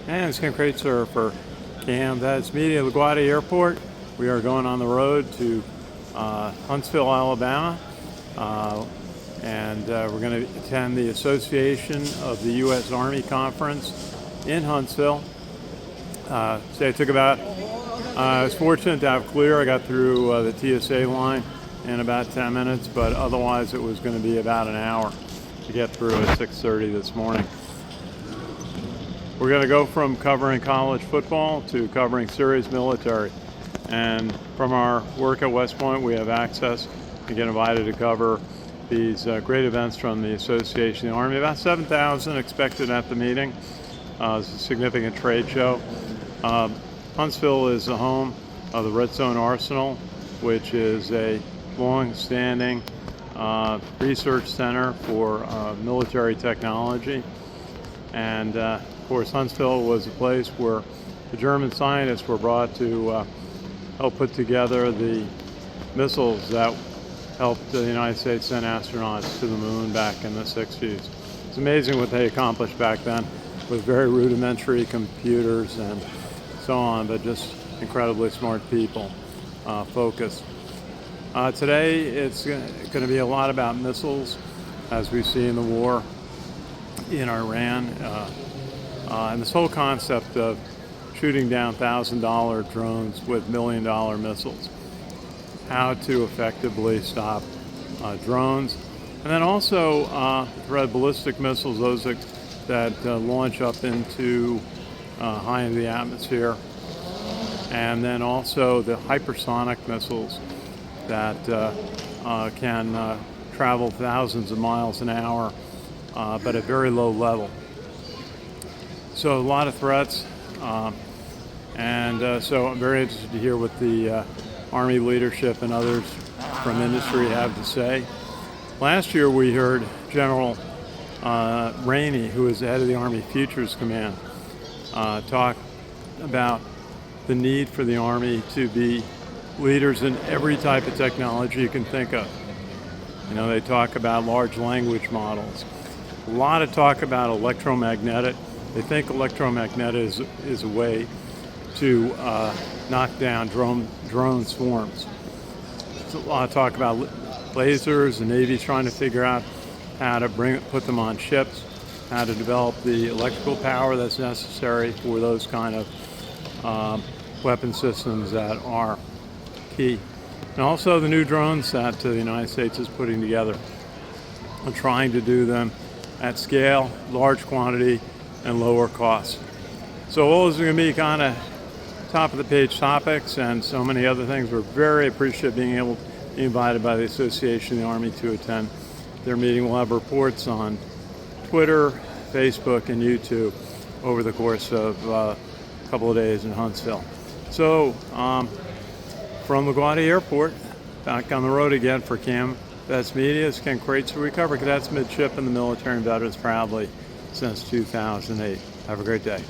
And it's Ken Kreitzer for Cam. That's Media LaGuardia Airport. We are going on the road to Huntsville, Alabama, and we're going to attend the Association of the U.S. Army Conference in Huntsville. I was fortunate to have clear. I got through the TSA line in about 10 minutes, but otherwise it was going to be about an hour to get through at 6:30 this morning. We're going to go from covering college football to covering serious military. And from our work at West Point, we have access to get invited to cover these great events from the Association of the Army. About 7,000 expected at the meeting. It's a significant trade show. Huntsville is the home of the Red Zone Arsenal, which is a long-standing research center for military technology. And of course, Huntsville was a place where the German scientists were brought to help put together the missiles that helped the United States send astronauts to the moon back in the 60s. It's amazing what they accomplished back then with very rudimentary computers and so on, but just incredibly smart people, focused. Today it's going to be a lot about missiles, as we see in the war in Iran, and this whole concept of shooting down $1,000 drones with $1 million missiles, how to effectively stop drones, and then also ballistic missiles, those that launch up into high into the atmosphere, and then also the hypersonic missiles that can travel thousands of miles an hour, but at very low level. So a lot of threats, and so I'm very interested to hear what the Army leadership and others from industry have to say. Last year we heard General Rainey, who is the head of the Army Futures Command, talk about the need for the Army to be leaders in every type of technology you can think of. You know, they talk about large language models. A lot of talk about electromagnetic. They think electromagnetic is a way to knock down drone swarms. There's a lot of talk about lasers. The Navy's trying to figure out how to put them on ships, how to develop the electrical power that's necessary for those kind of weapon systems that are key. And also the new drones that the United States is putting together and trying to do them at scale, large quantity, and lower cost. So all is going to be kind of top of the page topics and so many other things. We're very appreciative of being able to be invited by the Association of the Army to attend their meeting. We'll have reports on Twitter, Facebook, and YouTube over the course of a couple of days in Huntsville. So from LaGuardia Airport, back on the road again for Cam. That's Media. It's Ken Kreitzer. We cover cadets, midship, and the military and veterans proudly since 2008. Have a great day.